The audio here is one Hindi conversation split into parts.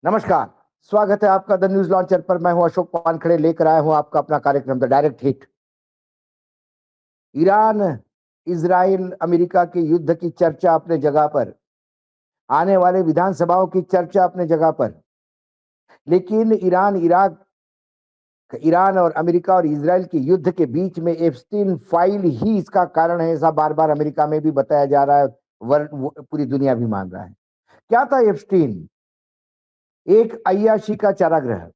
नमस्कार। स्वागत है आपका द न्यूज लॉन्चर पर। मैं हूं अशोक वानखड़े, लेकर आया हूं आपका अपना कार्यक्रम the direct hit. Iran, Israel, America के युद्ध की चर्चा अपने जगह पर, आने वाले विधानसभाओं की चर्चा अपने जगह पर, लेकिन ईरान और अमेरिका और इजराइल के युद्ध के बीच में एप्स्टीन फाइल ही इसका कारण है, ऐसा बार बार अमेरिका में भी बताया जा रहा है। पूरी दुनिया भी मान रहा है। क्या था एप्स्टीन? एक अय्याशी का चारागृह।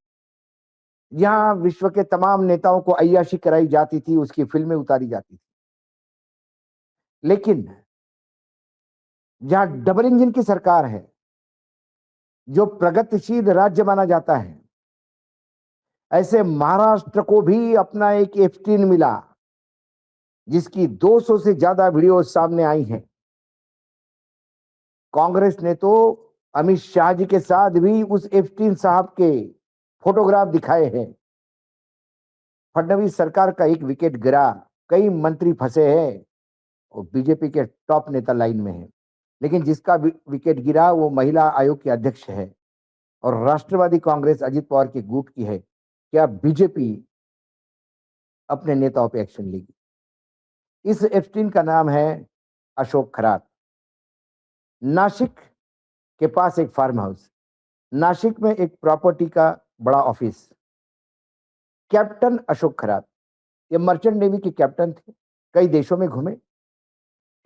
यहां विश्व के तमाम नेताओं को अय्याशी कराई जाती थी, उसकी फिल्में उतारी जाती थी। लेकिन जहां डबल इंजन की सरकार है, जो प्रगतिशील राज्य माना जाता है, ऐसे महाराष्ट्र को भी अपना एक एप्स्टीन मिला, जिसकी 200 से ज्यादा वीडियो सामने आई हैं। कांग्रेस ने तो अमित शाह जी के साथ भी उस एप्स्टीन साहब के फोटोग्राफ दिखाए हैं। फडणवीस सरकार का एक विकेट गिरा, कई मंत्री फंसे हैं और बीजेपी के टॉप नेता लाइन में है। लेकिन जिसका विकेट गिरा वो महिला आयोग के अध्यक्ष है और राष्ट्रवादी कांग्रेस अजित पवार के गुट की है। क्या बीजेपी अपने नेताओं पे एक्शन लेगी? इस एप्स्टीन का नाम है अशोक खरात। नासिक के पास एक फार्म हाउस, नासिक में एक प्रॉपर्टी का बड़ा ऑफिस। कैप्टन अशोक खरात, ये मर्चेंट नेवी के कैप्टन थे, कई देशों में घूमे।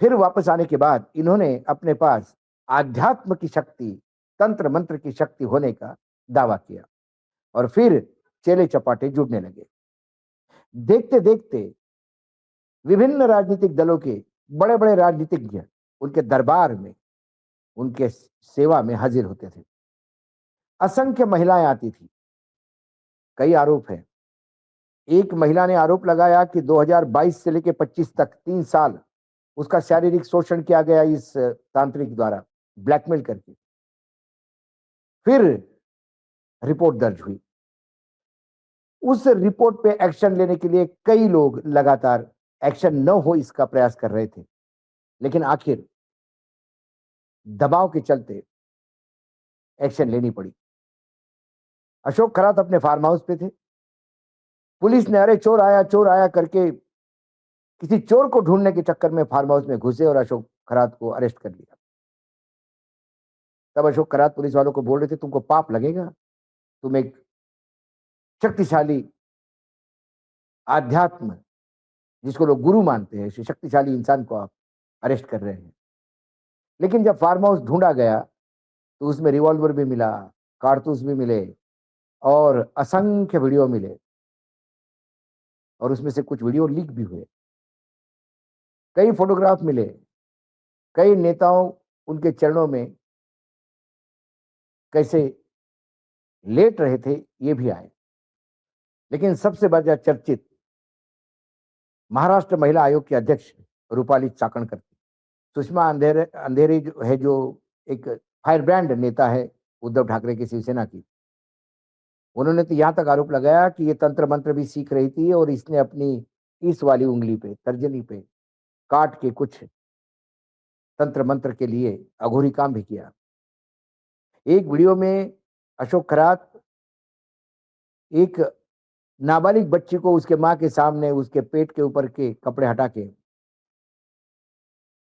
फिर वापस आने के बाद इन्होंने अपने पास आध्यात्म की शक्ति, तंत्र मंत्र की शक्ति होने का दावा किया और फिर चेले चपाटे जुड़ने लगे। देखते देखते विभिन्न राजनीतिक दलों के बड़े बड़े राजनीतिज्ञ उनके दरबार में, उनके सेवा में हाजिर होते थे। असंख्य महिलाएं आती थी। कई आरोप हैं। एक महिला ने आरोप लगाया कि 2022 से लेकर 25 तक 3 साल उसका शारीरिक शोषण किया गया इस तांत्रिक द्वारा, ब्लैकमेल करके। फिर रिपोर्ट दर्ज हुई। उस रिपोर्ट पे एक्शन लेने के लिए कई लोग लगातार एक्शन न हो इसका प्रयास कर रहे थे, लेकिन आखिर दबाव के चलते एक्शन लेनी पड़ी। अशोक खरात अपने फार्म हाउस पे थे। पुलिस ने अरे चोर आया करके किसी चोर को ढूंढने के चक्कर में फार्म हाउस में घुसे और अशोक खरात को अरेस्ट कर लिया। तब अशोक खरात पुलिस वालों को बोल रहे थे, तुमको पाप लगेगा, तुम एक शक्तिशाली आध्यात्म, जिसको लोग गुरु मानते हैं, शक्तिशाली इंसान को आप अरेस्ट कर रहे हैं। लेकिन जब फार्म हाउस ढूंढा गया तो उसमें रिवॉल्वर भी मिला, कारतूस भी मिले और असंख्य वीडियो मिले और उसमें से कुछ वीडियो लीक भी हुए। कई फोटोग्राफ मिले, कई नेताओं उनके चरणों में कैसे लेट रहे थे ये भी आए। लेकिन सबसे बड़ा चर्चित महाराष्ट्र महिला आयोग के अध्यक्ष रूपाली चाकणकर थी। सुषमा अंधेरी जो है, जो एक फायरब्रांड नेता है उद्धव ठाकरे की शिवसेना की, उन्होंने तो यहां तक आरोप लगाया कि ये तंत्र मंत्र भी सीख रही थी और इसने अपनी इस वाली उंगली पे, तर्जनी पे काट के कुछ तंत्र मंत्र के लिए अघोरी काम भी किया। एक वीडियो में अशोक खरात एक नाबालिग बच्ची को उसके मां के सामने उसके पेट के ऊपर के कपड़े हटा के,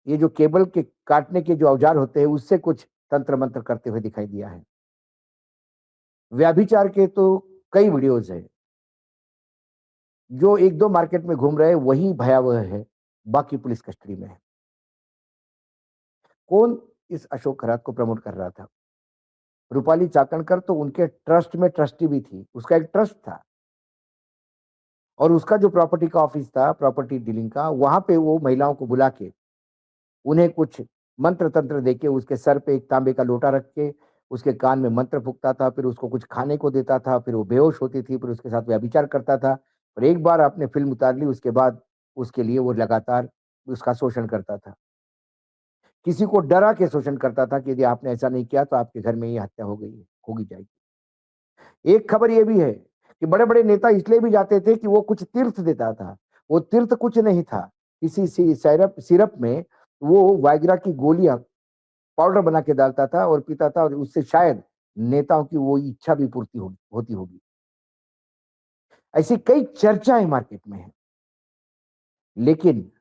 ये जो केबल के काटने के जो औजार होते हैं उससे कुछ तंत्र मंत्र करते हुए दिखाई दिया है। व्याभिचार के तो कई वीडियोज है। जो एक दो मार्केट में घूम रहे वही भयावह है, बाकी पुलिस कस्टडी में है। कौन इस अशोक खरात को प्रमोट कर रहा था? रूपाली चाकणकर तो उनके ट्रस्ट में ट्रस्टी भी थी, उसका एक ट्रस्ट था और उसका जो प्रॉपर्टी का ऑफिस था, प्रॉपर्टी डीलिंग का, वहां पे वो महिलाओं को बुला के उन्हें कुछ मंत्र तंत्र देके उसके सर पे एक तांबे का लोटा रख के उसके कान में मंत्र फूकता था, फिर उसको कुछ खाने को देता था, फिर वो बेहोश होती थी, फिर उसके साथ व्यभिचार करता था और एक बार आपने फिल्म उतार ली उसके बाद उसके लिए वो लगातार उसका शोषण करता था। किसी को डरा के शोषण करता था कि यदि आपने ऐसा नहीं किया तो आपके घर में ये हत्या हो गई है, होगी जाएगी। एक खबर ये भी है कि बड़े-बड़े नेता इसलिए भी जाते थे कि वो कुछ तीर्थ देता था। वो तीर्थ कुछ नहीं था, किसी सी सिरप सिरप में वो वाइग्रा की गोलियां पाउडर बना के डालता था और पीता था और उससे शायद नेताओं की वो इच्छा भी पूर्ति होती होगी। ऐसी कई चर्चाएँ मार्केट में हैं। लेकिन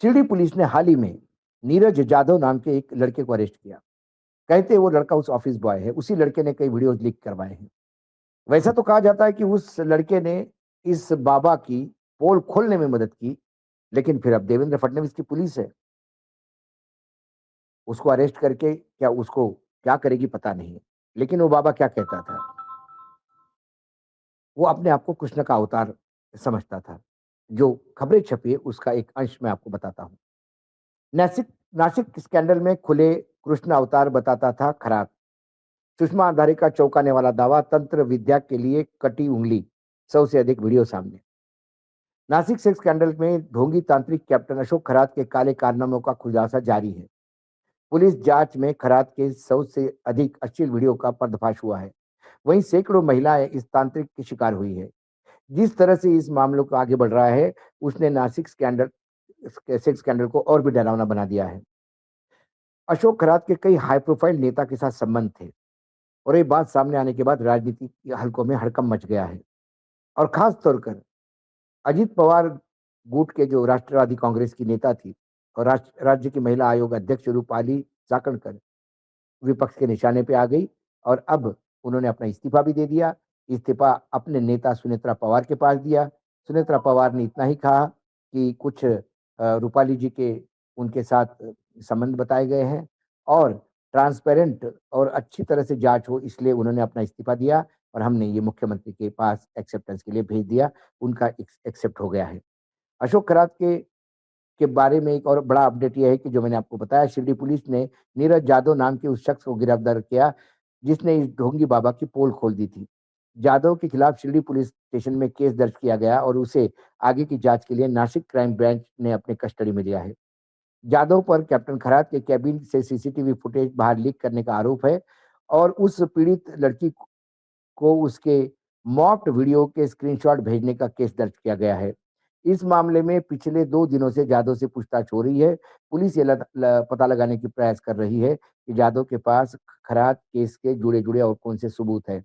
शिरडी पुलिस ने हाल ही में नीरज जाधव नाम के एक लड़के को अरेस्ट किया। कहते वो लड़का उस ऑफिस बॉय है। उसी लड़के ने कई वीडियोज़ लीक करवाए हैं। वैसा तो कहा जाता है कि उस लड़के ने इस बाबा की पोल खोलने में मदद की, लेकिन फिर अब देवेंद्र फडणवीस की पुलिस है। उसको अरेस्ट करके क्या उसको क्या करेगी पता नहीं। लेकिन वो बाबा क्या कहता था? वो अपने आप को कृष्ण का अवतार समझता था। जो खबरें छपी है उसका एक अंश मैं आपको बताता हूँ। नासिक नासिक स्कैंडल में खुले कृष्ण अवतार बताता था खरात। सुषमा अंधारी का चौंकाने वाला दावा, तंत्र विद्या के लिए कटी उंगली, 100 से अधिक वीडियो सामने। नासिक सेक्स स्कैंडल में ढोंगी तांत्रिक कैप्टन अशोक खरात के काले कारनामों का खुलासा जारी है। पुलिस जांच में खरात के 100 से अधिक अश्लील वीडियो का पर्दाफाश हुआ है। वहीं सैकड़ों महिलाएं इस तांत्रिक की शिकार हुई है। जिस तरह से इस मामलों को आगे बढ़ रहा है, उसने नासिक सेक्स स्कैंडल को और भी डरावना बना दिया है। अशोक खरात के कई हाई प्रोफाइल नेता के साथ संबंध थे और ये बात सामने आने के बाद राजनीति के हलकों में हड़कंप मच गया है। और खास तौर पर अजित पवार गुट के जो राष्ट्रवादी कांग्रेस की नेता थी और राज्य की महिला आयोग अध्यक्ष रूपाली चाकणकर विपक्ष के निशाने पे आ गई और अब उन्होंने अपना इस्तीफा भी दे दिया। इस्तीफा अपने नेता सुनेत्रा पवार के पास दिया। सुनेत्रा पवार ने इतना ही कहा कि कुछ रूपाली जी के उनके साथ संबंध बताए गए हैं और ट्रांसपेरेंट और अच्छी तरह से जांच हो, इसलिए उन्होंने अपना इस्तीफा दिया और हमने ये मुख्यमंत्री के पास एक्सेप्टेंस के लिए भेज दिया। उनका एक्सेप्ट हो गया है। अशोक करात के बारे में एक और बड़ा अपडेट ये है कि जो मैंने आपको बताया, शिरडी पुलिस ने नीरज जादव नाम के उस शख्स को गिरफ्तार किया जिसने इस ढोंगी बाबा की पोल खोल दी थी। जादव के खिलाफ शिरडी पुलिस स्टेशन में केस दर्ज किया गया और उसे आगे की जांच के लिए नासिक क्राइम ब्रांच ने अपने कस्टडी में लिया है। जादव पर कैप्टन खरात के कैबिन से सीसीटीवी फुटेज बाहर लीक करने का आरोप है और उस पीड़ित लड़की को उसके मॉक्ड वीडियो के स्क्रीनशॉट भेजने का केस दर्ज किया गया है। इस मामले में पिछले 2 दिनों से जाधव से पूछताछ हो रही है। पुलिस ये पता लगाने की प्रयास कर रही है कि जाधव के पास खरात केस के जुड़े-जुड़े और कौन से सबूत हैं।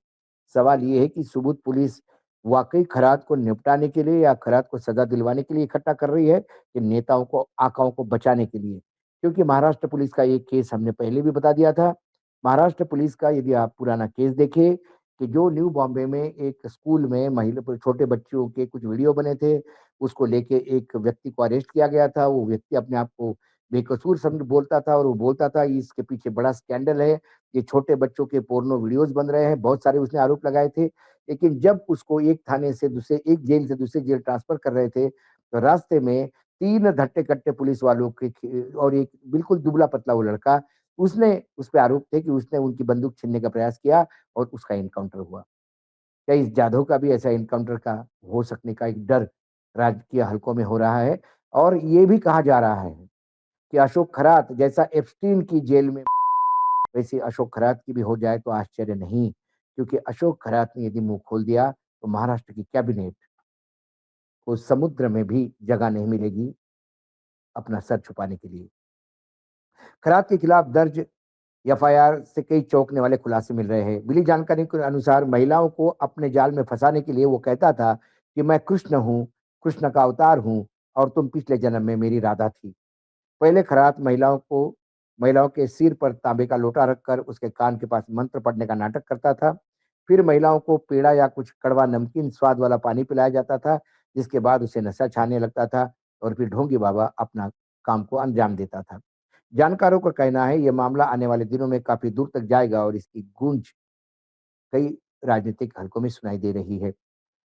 सवाल ये है कि सबूत पुलिस वाक़ई खरात को निपटाने के लिए या खरात को सज़ा दिलवाने के लिए इकट्ठा कर रही है कि नेताओं को, आकाओं को बचाने के लिए? क्योंकि महाराष्ट्र पुलिस का ये केस हमने पहले भी बता दिया था। महाराष्ट्र पुलिस का यदि आप पुराना केस देखें कि जो न्यू बॉम्बे में एक स्कूल में महिला छोटे बच्चों के कुछ वीडियो बने थे, उसको लेके एक व्यक्ति को अरेस्ट किया गया था। वो व्यक्ति अपने आप को बेकसूर समझ बोलता था और वो बोलता था इसके पीछे बड़ा स्कैंडल है, ये छोटे बच्चों के पोर्नो वीडियोज़ बन रहे हैं, बहुत सारे उसने आरोप लगाए थे। लेकिन जब उसको एक जेल से दूसरे जेल ट्रांसफर कर रहे थे, तो रास्ते में 3 हट्टे-कट्टे पुलिस वालों के और एक बिल्कुल दुबला-पतला वो लड़का, उसने उस पे आरोप थे कि उसने उनकी बंदूक छीनने का प्रयास किया और उसका एनकाउंटर हुआ। क्या इस जाधव का भी ऐसा एनकाउंटर का हो सकने का एक डर राजकीय हलकों में हो रहा है? और ये भी कहा जा रहा है कि अशोक खरात जैसा एप्स्टीन की जेल में वैसे अशोक खरात की भी हो जाए तो आश्चर्य नहीं, क्योंकि अशोक खरात ने यदि मुँह खोल दिया तो महाराष्ट्र की कैबिनेट को समुद्र में भी जगह नहीं मिलेगी अपना सर छुपाने के लिए। खरात के खिलाफ दर्ज एफआईआर से कई चौंकने वाले खुलासे मिल रहे हैं। मिली जानकारी के अनुसार महिलाओं को अपने जाल में फंसाने के लिए वो कहता था कि मैं कृष्ण हूँ, कृष्ण का अवतार हूँ और तुम पिछले जन्म में मेरी राधा थी। पहले खरात महिलाओं के सिर पर तांबे का लोटा रखकर उसके कान के पास मंत्र पढ़ने का नाटक करता था। फिर महिलाओं को पेड़ा या कुछ कड़वा नमकीन स्वाद वाला पानी पिलाया जाता था, जिसके बाद उसे नशा छाने लगता था और फिर ढोंगी बाबा अपना काम को अंजाम देता था। जानकारों का कहना है यह मामला आने वाले दिनों में काफी दूर तक जाएगा और इसकी गूंज कई राजनीतिक हलकों में सुनाई दे रही है।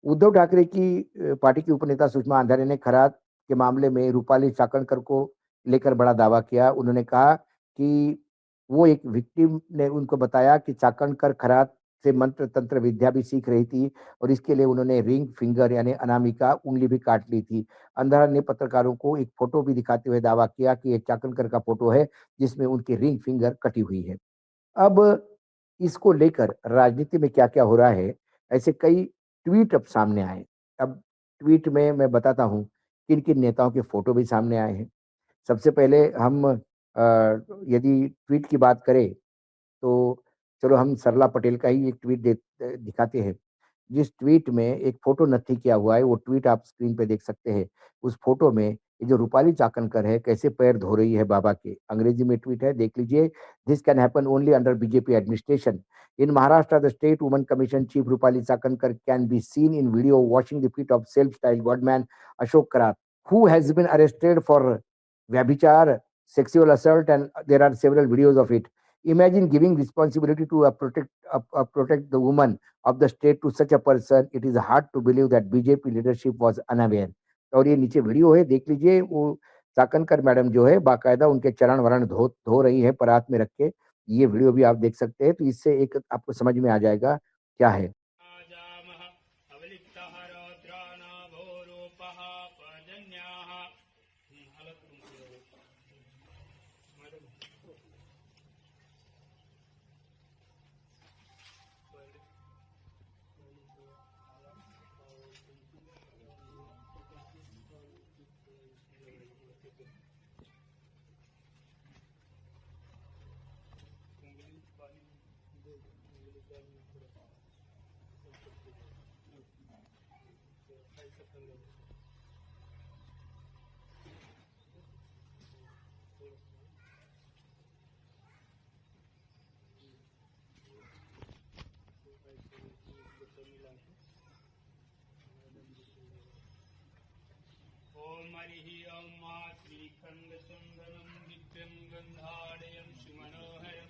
उद्धव ठाकरे की पार्टी की उपनेता सुषमा अंधारे ने खरात के मामले में रूपाली चाकणकर को लेकर बड़ा दावा किया। उन्होंने कहा कि वो एक विक्टिम ने उनको बताया कि चाकणकर खरात से मंत्र तंत्र विद्या भी सीख रही थी और इसके लिए उन्होंने रिंग फिंगर यानी अनामिका उंगली भी काट ली थी। अंधारा ने पत्रकारों को एक फोटो भी दिखाते हुए दावा किया कि ये चाकणकर का फोटो है जिसमें उनकी रिंग फिंगर कटी हुई है। अब इसको लेकर राजनीति में क्या-क्या हो रहा है, ऐसे कई ट्वीट अब सामने आए। अब ट्वीट में मैं बताता हूँ, किन-किन नेताओं के फ़ोटो भी सामने आए हैं। सबसे पहले हम यदि ट्वीट की बात करें, तो चलो हम सरला पटेल का ही एक ट्वीट दिखाते हैं। जिस ट्वीट में एक फ़ोटो नत्थी किया हुआ है, वो ट्वीट आप स्क्रीन पे देख सकते हैं। उस फ़ोटो में ये जो रूपाली चाकणकर है, कैसे पैर धो रही है बाबा के। अंग्रेज़ी में ट्वीट है, देख लीजिए। This can happen only under BJP administration. In Maharashtra, the state woman commission chief Rupali Chakankar can be seen in video washing the feet of self styled godman Ashok Karat, who has been arrested for Vyabhichar, sexual assault, and there are several videos of it. Imagine giving responsibility to protect the woman of the state to such a person. It is hard to believe that BJP leadership was unaware. और ये नीचे वीडियो है, देख लीजिए। वो चाकणकर मैडम जो है बाकायदा उनके चरण वरण धो धो रही है परात में रख के। ये वीडियो भी आप देख सकते हैं, तो इससे एक आपको समझ में आ जाएगा क्या है। ओम हरिः ओम मा श्रीखंडचंदनं नित्यं गंधालयं सुमनोहरं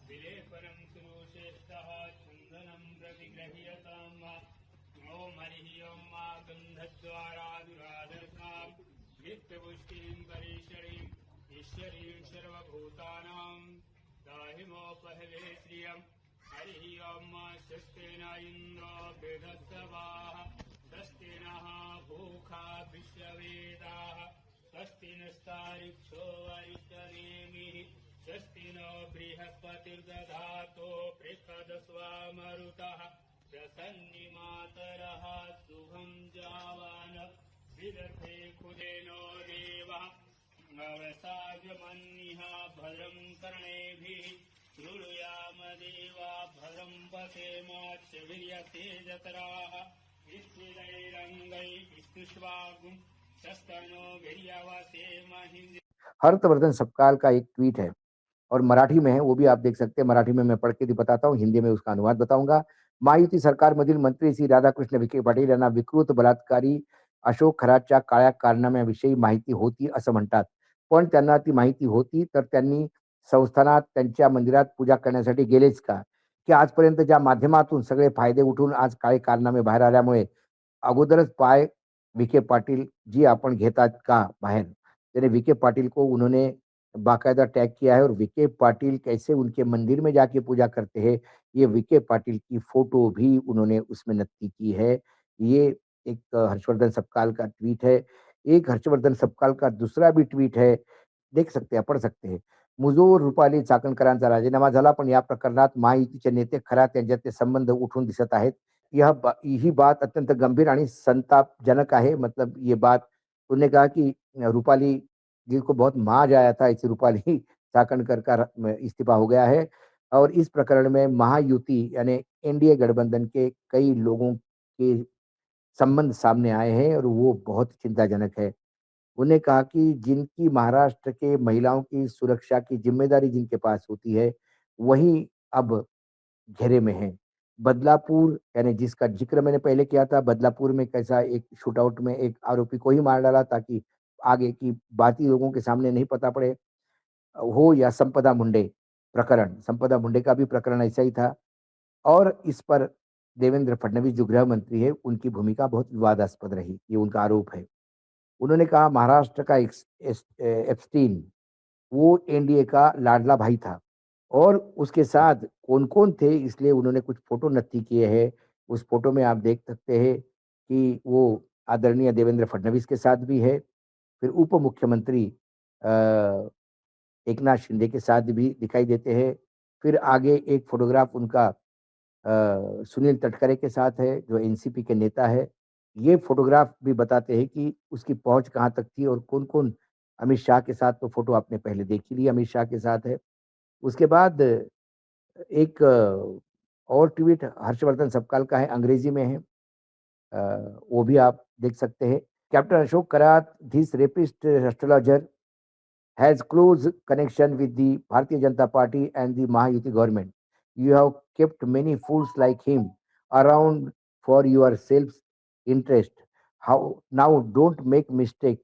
विलेपनं सुरोषेष्टः चन्दनं प्रतिगृह्यतां मा। ओम हरिः ओम मा गन्धद्वारादुरादर्शां नित्यपुष्टिं परेशरीं ईश्वरीं सर्वभूतानां दाहिमोपहवे श्रियं। हरिः ओम मा स्वस्तेन इन्द्रो बृहत्सवाः स्वस्ति नः भूखा विश्ववेदाः स्वस्ति नस्तारिक्षो अरिष्टनेमिः स्वस्ति नो बृहस्पतिर्दधातो बृहदस्वामरुतः प्रसन्निमातरः शुभं जावान विदथे खुदेनो देवः अवसागमन्निः भद्रं कर्णेभिः शृणुयाम देवा भद्रं पश्येमाक्षवीर्यतेजतराः हर्षवर्धन सपकाल का एक ट्वीट है और मराठी में है, वो भी आप देख सकते हैं। मराठी में मैं पढ़ के भी बताता हूँ, हिंदी में उसका अनुवाद बताऊंगा। महायुती सरकारमधील मंत्री श्री राधाकृष्ण विखे पाटील यांना विकृत बलात्कारी अशोक खरातच्या काळ्या कारनाम्याविषयी माहिती होती असं म्हणतात. पण त्यांना ती माहिती होती तर त्यांनी संस्थानात त्यांच्या मंदिरात पूजा करण्यासाठी गेलेच का? की आजपर्यंत ज्या माध्यमातून सगळे फायदे उठून आज काळे कारनामे बाहेर आल्यामुळे अगोदरच पाय विखे पाटिल जी आपण घेतात का बाहर? यानी विखे पाटिल को उन्होंने बाकायदा टैग किया है और विखे पाटिल कैसे उनके मंदिर में जाके पूजा करते हैं, ये विखे पाटिल की फोटो भी उन्होंने उसमें नक्की की है। ये एक हर्षवर्धन सपकाल का ट्वीट है। एक हर्षवर्धन सपकाल का दूसरा भी ट्वीट है, देख सकते हैं, पढ़ सकते हैं। मुजोर रुपाली चाकणकरांचा राजीनामा झाला, पण या प्रकरणात महायुतीचे नेते खरात यांच्यातले संबंध उठून दिसत आहेत। ही बात अत्यंत गंभीर आणि संतापजनक है। मतलब ये बात उन्होंने कहा कि रूपाली जी को बहुत माज आया था, ऐसी रूपाली चाकणकर का इस्तीफा हो गया है और इस प्रकरण में महायुति यानी एनडीए गठबंधन के कई लोगों के संबंध सामने आए हैं और वो बहुत चिंताजनक है। उन्होंने कहा कि जिनकी महाराष्ट्र के महिलाओं की सुरक्षा की जिम्मेदारी जिनके पास होती है, वही अब घेरे में है। बदलापुर यानी जिसका ज़िक्र मैंने पहले किया था, बदलापुर में कैसा एक शूटआउट में एक आरोपी को ही मार डाला ताकि आगे की बाकी लोगों के सामने नहीं पता पड़े। हो या संपदा मुंडे प्रकरण, संपदा मुंडे का भी प्रकरण ऐसा ही था और इस पर देवेंद्र फडणवीस जो गृह मंत्री है, उनकी भूमिका बहुत विवादास्पद रही, ये उनका आरोप है। उन्होंने कहा महाराष्ट्र का एप्स्टीन वो एनडीए का लाडला भाई था और उसके साथ कौन-कौन थे इसलिए उन्होंने कुछ फ़ोटो नक्की किए हैं। उस फ़ोटो में आप देख सकते हैं कि वो आदरणीय देवेंद्र फडणवीस के साथ भी है। फिर उप मुख्यमंत्री अ, एकनाथ शिंदे के साथ भी दिखाई देते हैं। फिर आगे एक फ़ोटोग्राफ उनका सुनील तटकरे के साथ है जो एनसीपी के नेता है। ये फ़ोटोग्राफ भी बताते हैं कि उसकी पहुँच कहाँ तक थी और कौन-कौन अमित शाह के साथ तो फ़ोटो आपने पहले देख ही ली, अमित शाह के साथ है। उसके बाद एक और ट्वीट हर्षवर्धन सबकाल का है, अंग्रेजी में है, वो भी आप देख सकते हैं। Captain Ashok Karat, this rapist astrologer has close connection with the Bharatiya Janata Party and the Mahayuti government. You have kept many fools like him around for your self-interest. How now? Don't make mistake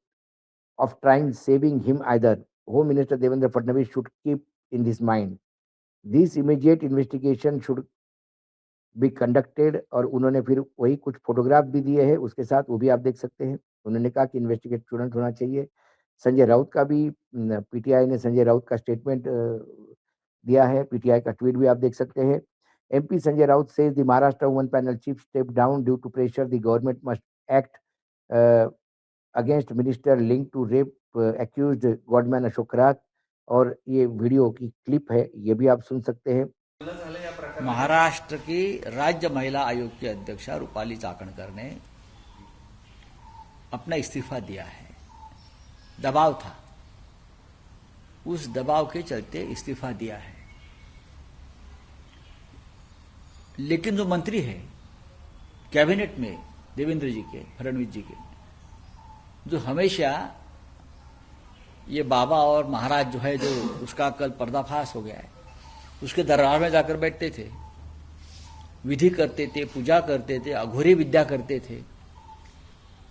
of trying saving him either. Home Minister Devendra Fadnavis should keep in his mind. This immediate investigation should be conducted, और उन्होंने फिर वही कुछ फोटोग्राफ भी दिए हैं उसके साथ, वो भी आप देख सकते हैं। उन्होंने कहा कि इन्वेस्टिगेट तुरंत होना चाहिए। संजय राउत का भी, पीटीआई ने संजय राउत का स्टेटमेंट दिया है, पीटीआई का ट्वीट भी आप देख सकते हैं। MP Sanjay Raut says the Maharashtra woman panel chief step down due to pressure, the government must act against minister link to rape accused godman Ashok रात। और ये वीडियो की क्लिप है, ये भी आप सुन सकते हैं। महाराष्ट्र की राज्य महिला आयोग की अध्यक्षा रूपाली चाकणकर ने अपना इस्तीफा दिया है। दबाव था, उस दबाव के चलते इस्तीफा दिया है। लेकिन जो मंत्री है कैबिनेट में देवेंद्र जी के, फडणवीस जी के, जो हमेशा ये बाबा और महाराज जो है, जो उसका कल पर्दाफाश हो गया है, उसके दरबार में जाकर बैठते थे, विधि करते थे, पूजा करते थे, अघोरी विद्या करते थे।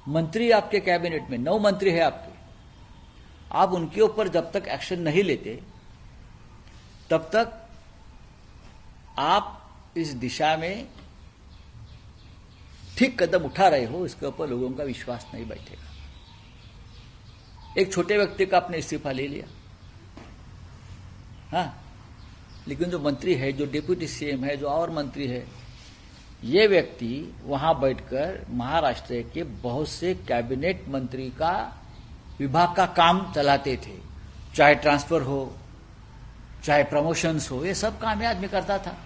मंत्री आपके कैबिनेट में 9 मंत्री है आपके, आप उनके ऊपर जब तक एक्शन नहीं लेते तब तक आप इस दिशा में ठीक कदम उठा रहे हो, इसके ऊपर लोगों का विश्वास नहीं बैठेगा। एक छोटे व्यक्ति का आपने इस्तीफा ले लिया, हाँ, लेकिन जो मंत्री है, जो डिप्यूटी सीएम है, जो और मंत्री है, ये व्यक्ति वहां बैठकर महाराष्ट्र के बहुत से कैबिनेट मंत्री का विभाग का काम चलाते थे, चाहे ट्रांसफर हो, चाहे प्रमोशंस हो, ये सब काम ये आदमी करता था।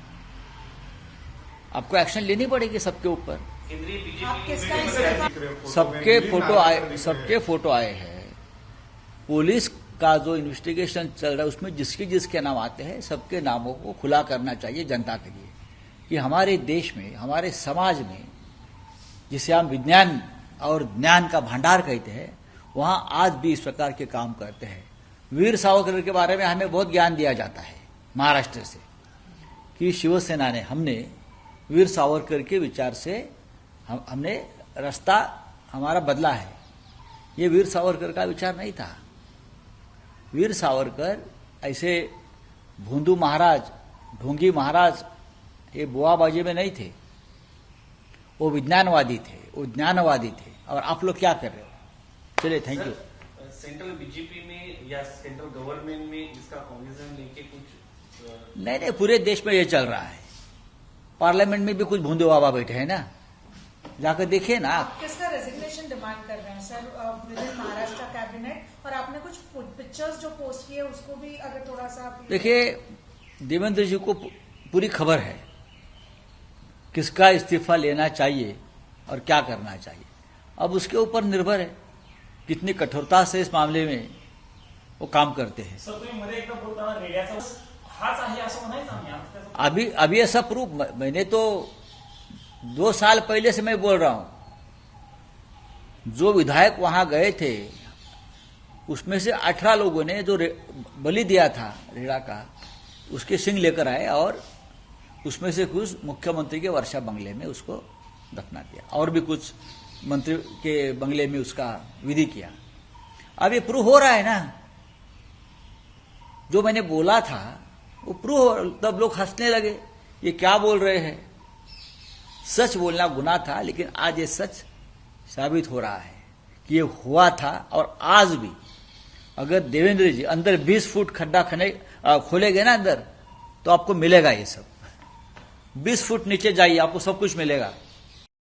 आपको एक्शन लेनी पड़ेगी सबके ऊपर। सबके फोटो आए हैं। पुलिस का जो इन्वेस्टिगेशन चल रहा है उसमें जिसके जिसके नाम आते हैं, सबके नामों को खुला करना चाहिए जनता के लिए कि हमारे देश में, हमारे समाज में, जिसे हम विज्ञान और ज्ञान का भंडार कहते हैं, वहां आज भी इस प्रकार के काम करते हैं। वीर सावरकर के बारे में हमें बहुत ज्ञान दिया जाता है महाराष्ट्र से कि शिवसेना ने, हमने वीर सावरकर के विचार से हमने रास्ता हमारा बदला है। ये वीर सावरकर का विचार नहीं था। वीर सावरकर ऐसे भोंदू महाराज, ढोंगी महाराज, ये बुआबाजी में नहीं थे। वो विज्ञानवादी थे, वो ज्ञानवादी थे। और आप लोग क्या कर रहे हो? चलिए, थैंक यू। सेंट्रल बीजेपी में या सेंट्रल गवर्नमेंट में इसका कॉम्बिनेशन लेके कुछ नहीं, पूरे देश में ये चल रहा है। पार्लियामेंट में भी कुछ भोंदू बाबा बैठे हैं ना, जाकर देखिए ना। आप किसका रेजिग्नेशन डिमांड कर रहे हैं sir with in Maharashtra cabinet? और आपने कुछ पिक्चर्स जो पोस्ट किए उसको भी अगर थोड़ा सा देखिए, देवेंद्र जी को पूरी खबर है किसका इस्तीफा लेना चाहिए और क्या करना चाहिए। अब उसके ऊपर निर्भर है कितनी कठोरता से इस मामले में वो काम करते हैं। सर, तुम्ही मध्ये एकदा बोलताना रेडियाचा हाच आहे असं म्हणायचं आम्ही अभी ऐसा प्रूफ, मैंने तो 2 साल पहले से मैं बोल रहा हूं, जो विधायक वहां गए थे उसमें से 18 लोगों ने जो बलि दिया था रेड़ा का, उसके सिंग लेकर आए और उसमें से कुछ मुख्यमंत्री के वर्षा बंगले में उसको दफना दिया, और भी कुछ मंत्री के बंगले में उसका विधि किया। अब ये प्रूव हो रहा है ना, जो मैंने बोला था वो प्रूव। तब लोग हंसने लगे, ये क्या बोल रहे हैं। सच बोलना गुनाह था, लेकिन आज ये सच साबित हो रहा है कि ये हुआ था। और आज भी अगर देवेंद्र जी अंदर 20 फुट खड्डा खोलेंगे ना अंदर, तो आपको मिलेगा ये सब। 20 फुट नीचे जाइए, आपको सब कुछ मिलेगा।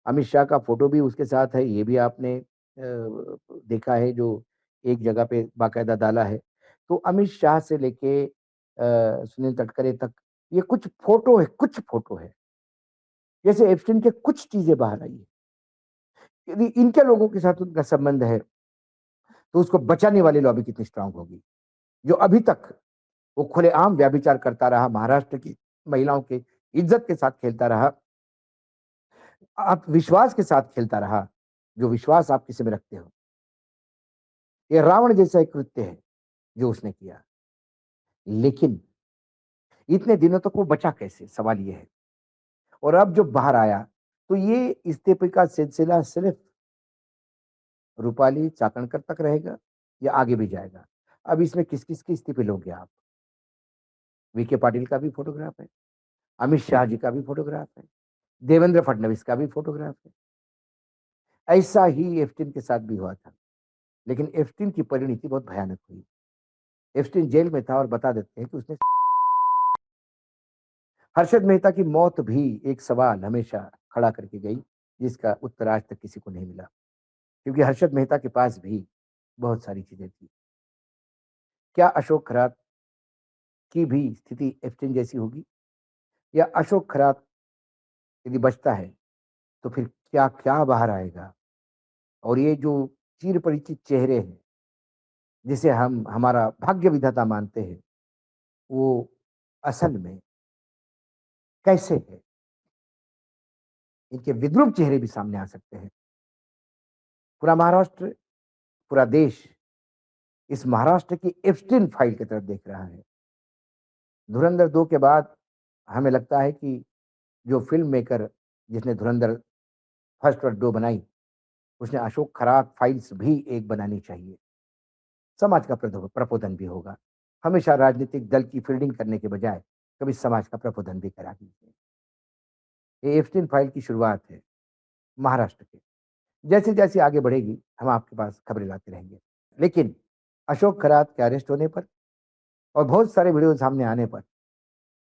अमित शाह का फोटो भी उसके साथ है, ये भी आपने देखा है, जो एक जगह पे बाकायदा डाला है। तो अमित शाह से लेके सुनील तटकरे तक ये कुछ फोटो है, जैसे एप्स्टीन के कुछ चीजें बाहर आई है। यदि इनके लोगों के साथ उनका संबंध है तो उसको बचाने वाली लॉबी कितनी स्ट्रांग होगी, जो अभी तक वो खुलेआम व्याभिचार करता रहा महाराष्ट्र की महिलाओं के इज्जत के साथ खेलता रहा, आप विश्वास के साथ खेलता रहा, जो विश्वास आप किसी में रखते हो। ये रावण जैसा एक कृत्य है जो उसने किया। लेकिन इतने दिनों तक वो बचा कैसे, सवाल ये है। और अब जो बाहर आया तो ये इस्तीफे का सिलसिला सिर्फ रूपाली चाकणकर तक रहेगा या आगे भी जाएगा? अब इसमें किस किस के इस्तीफे लोगे आप? वीके पाटिल का भी फोटोग्राफ है, अमित शाह जी का भी फोटोग्राफ है, देवेंद्र फडणवीस का भी फोटोग्राफ है। ऐसा ही एफ्टीन के साथ भी हुआ था, लेकिन एफ्टीन की परिणति बहुत भयानक हुई। एफ्टीन जेल में था और बता देते हैं कि उसने हर्षद मेहता की मौत भी एक सवाल हमेशा खड़ा करके गई, जिसका उत्तर आज तक किसी को नहीं मिला, क्योंकि हर्षद मेहता के पास भी बहुत सारी चीजें थी। क्या अशोक खरात की भी स्थिति एफ्टीन जैसी होगी, या अशोक खरात यदि बचता है तो फिर क्या क्या बाहर आएगा? और ये जो चिर परिचित चेहरे हैं, जिसे हम हमारा भाग्य विधाता मानते हैं, वो असल में कैसे है? इनके विद्रूप चेहरे भी सामने आ सकते हैं। पूरा महाराष्ट्र, पूरा देश इस महाराष्ट्र की एप्स्टीन फाइल की तरफ देख रहा है। धुरंधर 2 के बाद हमें लगता है कि जो फिल्म मेकर जिसने धुरंधर फर्स्ट और 2 बनाई, उसने अशोक खरात फाइल्स भी एक बनानी चाहिए। समाज का प्रबोधन भी होगा। हमेशा राजनीतिक दल की फील्डिंग करने के बजाय कभी समाज का प्रबोधन भी करा दीजिए। ये एप्स्टीन फाइल की शुरुआत है महाराष्ट्र के। जैसे-जैसे आगे बढ़ेगी, हम आपके पास खबरें लाते रहेंगे। लेकिन अशोक खरात के अरेस्ट होने पर और बहुत सारे वीडियो सामने आने पर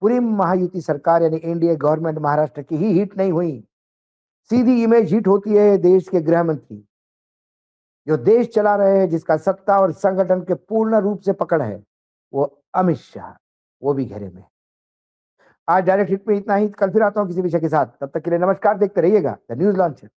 पूरी महायुति सरकार यानी एनडीए गवर्नमेंट महाराष्ट्र की ही हिट नहीं हुई। सीधी इमेज हिट होती है देश के गृह मंत्री, जो देश चला रहे हैं, जिसका सत्ता और संगठन के पूर्ण रूप से पकड़ है, वो अमित शाह, वो भी घेरे में। आज डायरेक्ट हिट में इतना ही। कल फिर आता हूं किसी विषय के साथ। तब तक के लिए नमस्कार। देखते रहिएगा द न्यूज लॉन्चर।